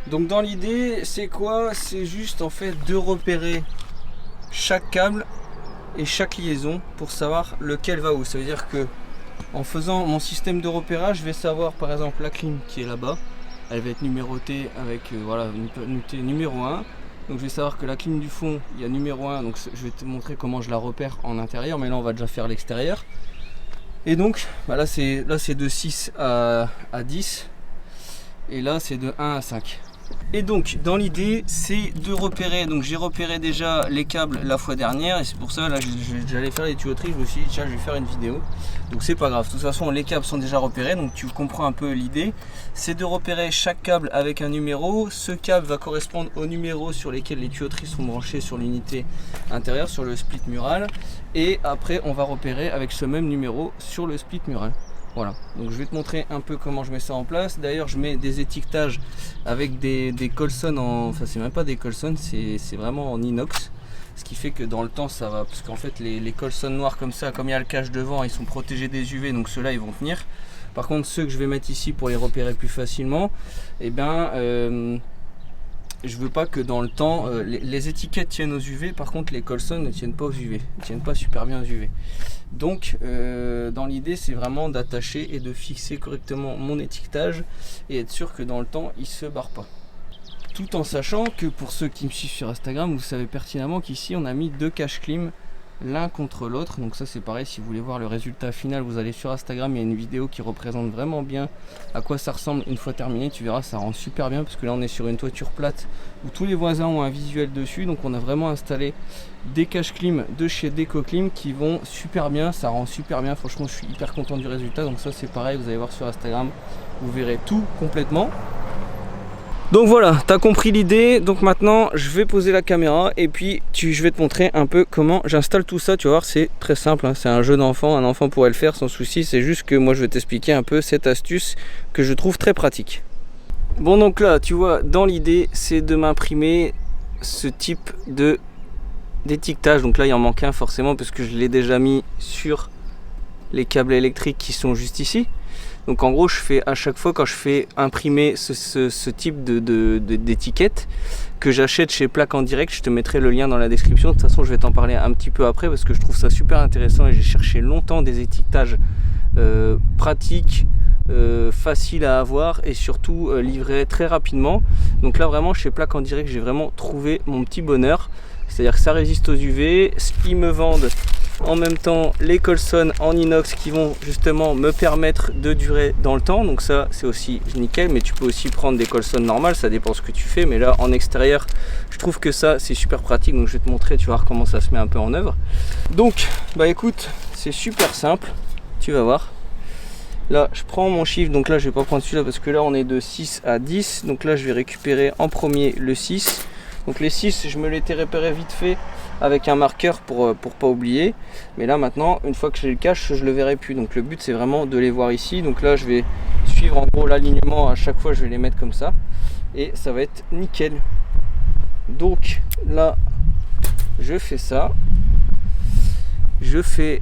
Donc dans l'idée, c'est quoi? C'est juste en fait de repérer chaque câble et chaque liaison pour savoir lequel va où. Ça veut dire que en faisant mon système de repérage, je vais savoir par exemple la clim qui est là-bas, elle va être numérotée avec voilà, une numéro 1. Donc je vais savoir que la clim du fond, il y a numéro 1, donc je vais te montrer comment je la repère en intérieur, mais là on va déjà faire l'extérieur. Et donc bah là c'est de 6 à 10 et là c'est de 1 à 5. Et donc dans l'idée c'est de repérer, donc j'ai repéré déjà les câbles la fois dernière et c'est pour ça là j'allais faire les tuyauteries, je me suis dit tiens je vais faire une vidéo, donc c'est pas grave, de toute façon les câbles sont déjà repérés, donc tu comprends un peu l'idée, c'est de repérer chaque câble avec un numéro. Ce câble va correspondre au numéro sur lesquels les tuyauteries sont branchées sur l'unité intérieure, sur le split mural, et après on va repérer avec ce même numéro sur le split mural. Voilà, donc je vais te montrer un peu comment je mets ça en place. D'ailleurs je mets des étiquetages avec des Colson enfin c'est même pas des Colson, c'est vraiment en inox. Ce qui fait que dans le temps ça va, parce qu'en fait les Colson noirs comme ça, comme il y a le cache devant, ils sont protégés des UV, donc ceux-là ils vont tenir. Par contre ceux que je vais mettre ici pour les repérer plus facilement, et je veux pas que dans le temps les étiquettes tiennent aux UV, par contre les Colson ne tiennent pas aux UV, ne tiennent pas super bien aux UV. Donc dans l'idée c'est vraiment d'attacher et de fixer correctement mon étiquetage et être sûr que dans le temps il se barre pas. Tout en sachant que pour ceux qui me suivent sur Instagram, vous savez pertinemment qu'ici on a mis 2 cache clim l'un contre l'autre. Donc ça c'est pareil, si vous voulez voir le résultat final, vous allez sur Instagram, il y a une vidéo qui représente vraiment bien à quoi ça ressemble une fois terminé. Tu verras, ça rend super bien parce que là on est sur une toiture plate où tous les voisins ont un visuel dessus. Donc on a vraiment installé des cache clim de chez Decoclim qui vont super bien, ça rend super bien, franchement je suis hyper content du résultat. Donc ça c'est pareil, vous allez voir sur Instagram, vous verrez tout complètement. Donc voilà, tu as compris l'idée. Donc maintenant je vais poser la caméra et puis je vais te montrer un peu comment j'installe tout ça. Tu vas voir, c'est très simple, hein. C'est un jeu d'enfant, un enfant pourrait le faire sans souci. C'est juste que moi je vais t'expliquer un peu cette astuce que je trouve très pratique. Bon, donc là tu vois, dans l'idée c'est de m'imprimer ce type d'étiquetage. Donc là il en manque un forcément parce que je l'ai déjà mis sur les câbles électriques qui sont juste ici. Donc en gros je fais à chaque fois quand je fais imprimer ce type d'étiquette que j'achète chez Plaque en Direct, je te mettrai le lien dans la description. De toute façon je vais t'en parler un petit peu après parce que je trouve ça super intéressant et j'ai cherché longtemps des étiquetages pratiques, faciles à avoir et surtout livrés très rapidement. Donc là vraiment chez Plaque en Direct j'ai vraiment trouvé mon petit bonheur. C'est-à-dire que ça résiste aux UV, ils me vendent en même temps les Colson en inox qui vont justement me permettre de durer dans le temps. Donc ça c'est aussi nickel, mais tu peux aussi prendre des Colson normales, ça dépend ce que tu fais. Mais là en extérieur je trouve que ça c'est super pratique, donc je vais te montrer, tu vas voir comment ça se met un peu en œuvre. Donc bah écoute, c'est super simple, tu vas voir. Là je prends mon chiffre, donc là je vais pas prendre celui-là parce que là on est de 6 à 10. Donc là je vais récupérer en premier le 6. Donc les 6 je me l'étais repéré vite fait avec un marqueur pour pas oublier, mais là maintenant une fois que j'ai le cache je le verrai plus. Donc le but c'est vraiment de les voir ici. Donc là je vais suivre en gros l'alignement, à chaque fois je vais les mettre comme ça et ça va être nickel. Donc là je fais ça, je fais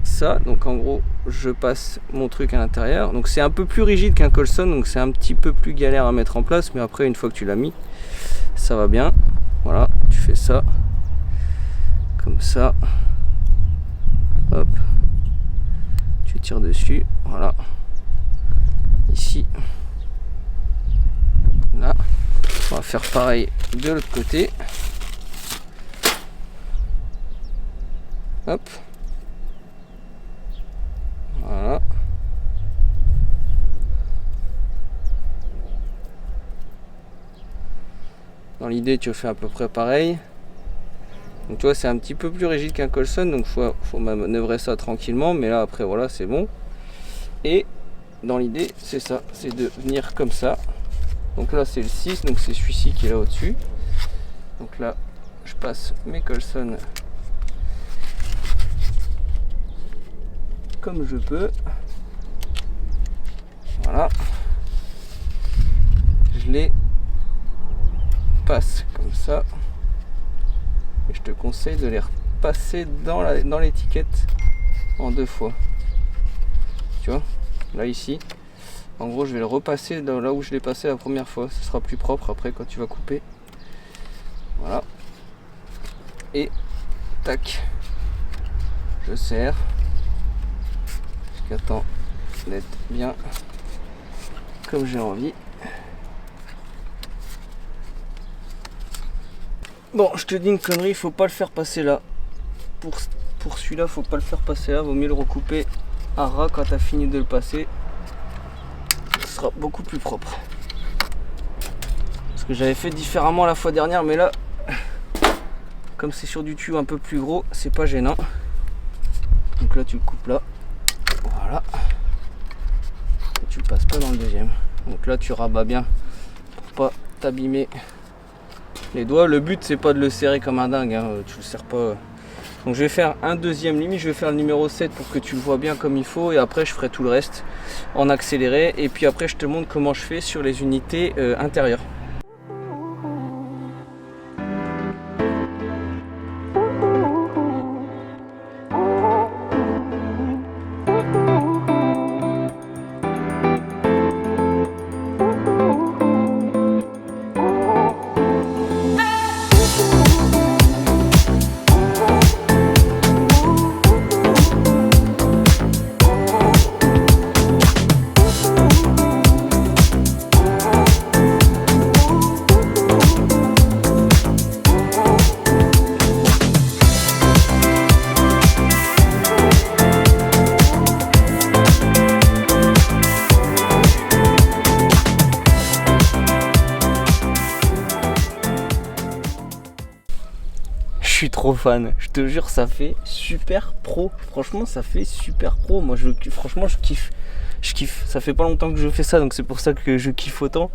ça, donc en gros je passe mon truc à l'intérieur. Donc c'est un peu plus rigide qu'un Colson, donc c'est un petit peu plus galère à mettre en place, mais après une fois que tu l'as mis ça va bien. Voilà, tu fais ça comme ça, hop, tu tires dessus, voilà, ici, là, on va faire pareil de l'autre côté, hop, voilà. Dans l'idée tu fais à peu près pareil. Donc tu vois c'est un petit peu plus rigide qu'un Colson, donc faut manœuvrer ça tranquillement, mais là après voilà c'est bon. Et dans l'idée c'est ça, c'est de venir comme ça. Donc là c'est le 6, donc c'est celui-ci qui est là au-dessus. Donc là je passe mes Colson comme je peux. Voilà. Je les passe comme ça. Et je te conseille de les repasser dans l'étiquette en 2 fois. Tu vois, là ici, En gros, je vais le repasser là où je l'ai passé la première fois. Ce sera plus propre après quand tu vas couper. Voilà. Et tac. Je serre. Jusqu'à temps d'être bien comme j'ai envie. Bon, je te dis une connerie, il faut pas le faire passer là. Pour celui-là, faut pas le faire passer là. Vaut mieux le recouper à ras quand tu as fini de le passer. Ce sera beaucoup plus propre. Parce que j'avais fait différemment la fois dernière, mais là, comme c'est sur du tube un peu plus gros, c'est pas gênant. Donc là, tu le coupes là. Voilà. Et tu le passes pas dans le deuxième. Donc là, tu rabats bien pour pas t'abîmer les doigts. Le but, c'est pas de le serrer comme un dingue, hein. Tu le serres pas. Donc je vais faire un deuxième, limite je vais faire le numéro 7 pour que tu le vois bien comme il faut, et après je ferai tout le reste en accéléré, et puis après je te montre comment je fais sur les unités intérieures. Je suis trop fan, je te jure, ça fait super pro. Franchement, ça fait super pro. Moi, franchement, je kiffe. Ça fait pas longtemps que je fais ça, donc c'est pour ça que je kiffe autant.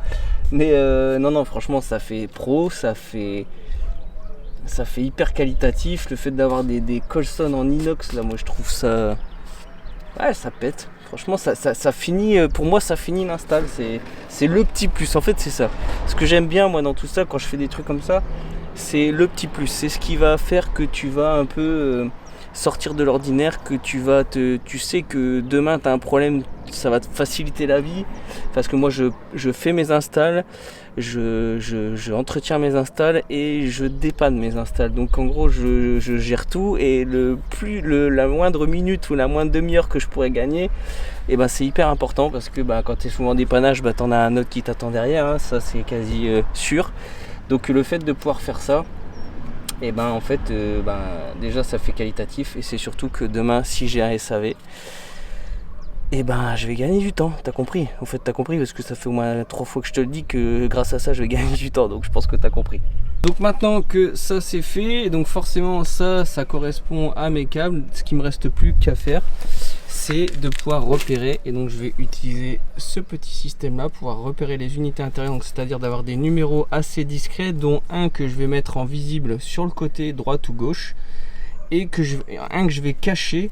Mais non, franchement, ça fait pro, ça fait hyper qualitatif. Le fait d'avoir des Colson en inox, là, moi, je trouve ça, ouais, ça pète. Franchement, ça finit, pour moi, ça finit l'install. C'est le petit plus. En fait, c'est ça. Ce que j'aime bien, moi, dans tout ça, quand je fais des trucs comme ça, c'est le petit plus, c'est ce qui va faire que tu vas un peu sortir de l'ordinaire, que tu sais que demain tu as un problème, ça va te faciliter la vie, parce que moi je fais mes installs, je entretiens mes installs et je dépanne mes installs. Donc en gros je gère tout, et la moindre minute ou la moindre demi-heure que je pourrais gagner, et ben c'est hyper important, parce que quand tu es souvent en dépannage, t'en as un autre qui t'attend derrière, hein, ça c'est quasi sûr. Donc le fait de pouvoir faire ça, et en fait déjà ça fait qualitatif, et c'est surtout que demain, si j'ai un SAV, et je vais gagner du temps. T'as compris? En fait t'as compris, parce que ça fait au moins 3 fois que je te le dis que grâce à ça je vais gagner du temps, donc je pense que t'as compris. Donc maintenant que ça c'est fait, donc forcément ça correspond à mes câbles, ce qui me reste plus qu'à faire, c'est de pouvoir repérer, et donc je vais utiliser ce petit système là pour pouvoir repérer les unités intérieures, donc c'est-à-dire d'avoir des numéros assez discrets, dont un que je vais mettre en visible sur le côté droite ou gauche, et un que je vais cacher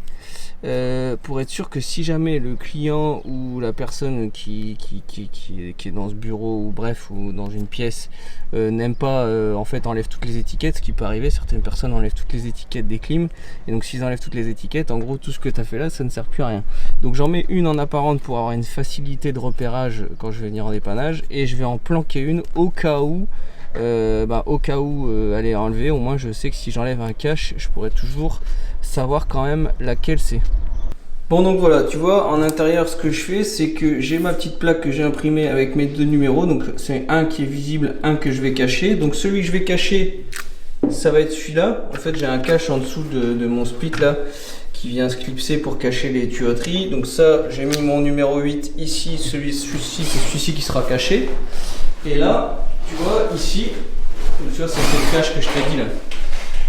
pour être sûr que si jamais le client ou la personne qui est dans ce bureau, ou bref, ou dans une pièce, n'aime pas, en fait enlève toutes les étiquettes, ce qui peut arriver. Certaines personnes enlèvent toutes les étiquettes des clims, et donc s'ils enlèvent toutes les étiquettes, en gros tout ce que tu as fait là, ça ne sert plus à rien. Donc j'en mets une en apparente pour avoir une facilité de repérage quand je vais venir en dépannage, et je vais en planquer une au cas où elle est enlevée. Au moins je sais que si j'enlève un cache, je pourrais toujours savoir quand même laquelle c'est. Bon, donc voilà, tu vois, en intérieur ce que je fais, c'est que j'ai ma petite plaque que j'ai imprimée avec mes 2 numéros, donc c'est un qui est visible, un que je vais cacher. Donc celui que je vais cacher, ça va être celui-là. En fait j'ai un cache en dessous de mon split là, qui vient se clipser pour cacher les tuyauteries. Donc ça, j'ai mis mon numéro 8 ici, celui-ci c'est celui-ci qui sera caché. Et là, tu vois, ici, tu vois, c'est le cache que je t'ai dit là.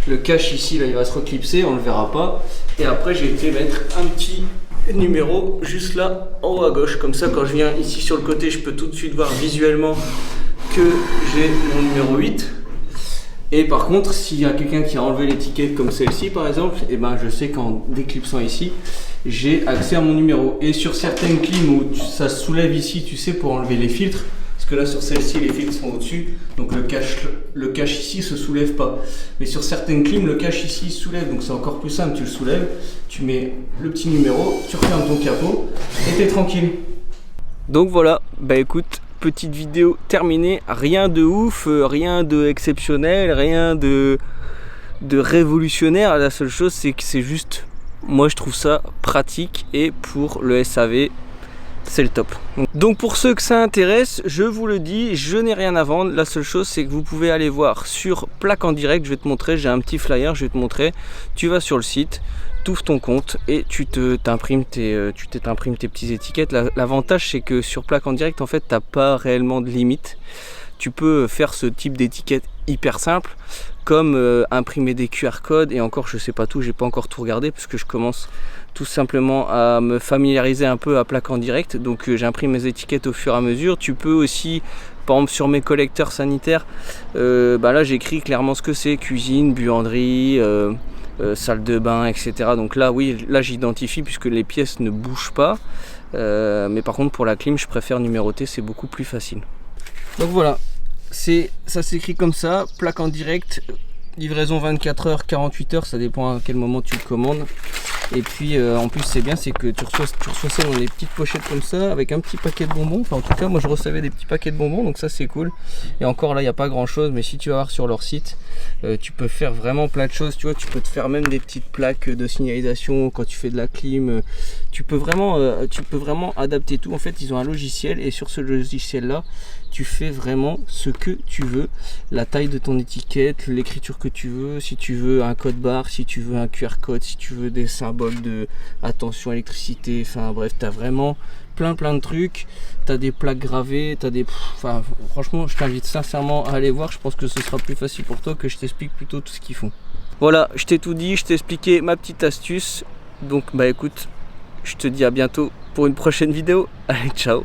Le cache ici, là, il va se reclipser, on ne le verra pas. Et après, j'ai été mettre un petit numéro juste là, en haut à gauche. Comme ça, quand je viens ici sur le côté, je peux tout de suite voir visuellement que j'ai mon numéro 8. Et par contre, s'il y a quelqu'un qui a enlevé l'étiquette comme celle-ci, par exemple, et je sais qu'en déclipsant ici, j'ai accès à mon numéro. Et sur certaines clims où ça se soulève ici, tu sais, pour enlever les filtres, parce que là sur celle-ci les filtres sont au-dessus, donc le cache ici se soulève pas. Mais sur certaines clims, le cache ici se soulève, donc c'est encore plus simple. Tu le soulèves, tu mets le petit numéro, tu refermes ton capot et t'es tranquille. Donc voilà, bah écoute, petite vidéo terminée, rien de ouf, rien de exceptionnel, rien de révolutionnaire. La seule chose c'est que c'est juste, moi je trouve ça pratique, et pour le SAV c'est le top. Donc pour ceux que ça intéresse, je vous le dis, je n'ai rien à vendre. La seule chose c'est que vous pouvez aller voir sur Plaque en Direct. Je vais te montrer, j'ai un petit flyer, je vais te montrer. Tu vas sur le site, tu ouvres ton compte et tu t'imprimes tes petites étiquettes. L'avantage c'est que sur Plaque en Direct, en fait, t'as pas réellement de limite. Tu peux faire ce type d'étiquette hyper simple, comme imprimer des QR codes, et encore je sais pas tout, j'ai pas encore tout regardé parce que je commence tout simplement à me familiariser un peu à Plaque en Direct. Donc j'imprime mes étiquettes au fur et à mesure. Tu peux aussi, par exemple sur mes collecteurs sanitaires, là j'écris clairement ce que c'est: cuisine, buanderie, salle de bain, etc. Donc là oui, là j'identifie puisque les pièces ne bougent pas, mais par contre pour la clim je préfère numéroter, c'est beaucoup plus facile. Donc voilà, ça s'écrit comme ça, Plaque en Direct, livraison 24 heures, 48 heures, ça dépend à quel moment tu le commandes. Et puis en plus c'est bien, c'est que tu reçois ça dans des petites pochettes comme ça, avec un petit paquet de bonbons. Enfin en tout cas moi je recevais des petits paquets de bonbons, donc ça c'est cool. Et encore là il n'y a pas grand chose, mais si tu vas voir sur leur site, tu peux faire vraiment plein de choses. Tu vois, tu peux te faire même des petites plaques de signalisation quand tu fais de la clim. Tu peux vraiment adapter tout. En fait ils ont un logiciel, et sur ce logiciel là tu fais vraiment ce que tu veux, la taille de ton étiquette, l'écriture que tu veux, si tu veux un code barre, si tu veux un QR code, si tu veux des symboles de attention électricité, enfin bref, tu as vraiment plein de trucs. Tu as des plaques gravées, tu as des... Enfin franchement je t'invite sincèrement à aller voir, je pense que ce sera plus facile pour toi que je t'explique plutôt tout ce qu'ils font. Voilà, je t'ai tout dit, je t'ai expliqué ma petite astuce, donc bah écoute, je te dis à bientôt pour une prochaine vidéo. Allez, ciao.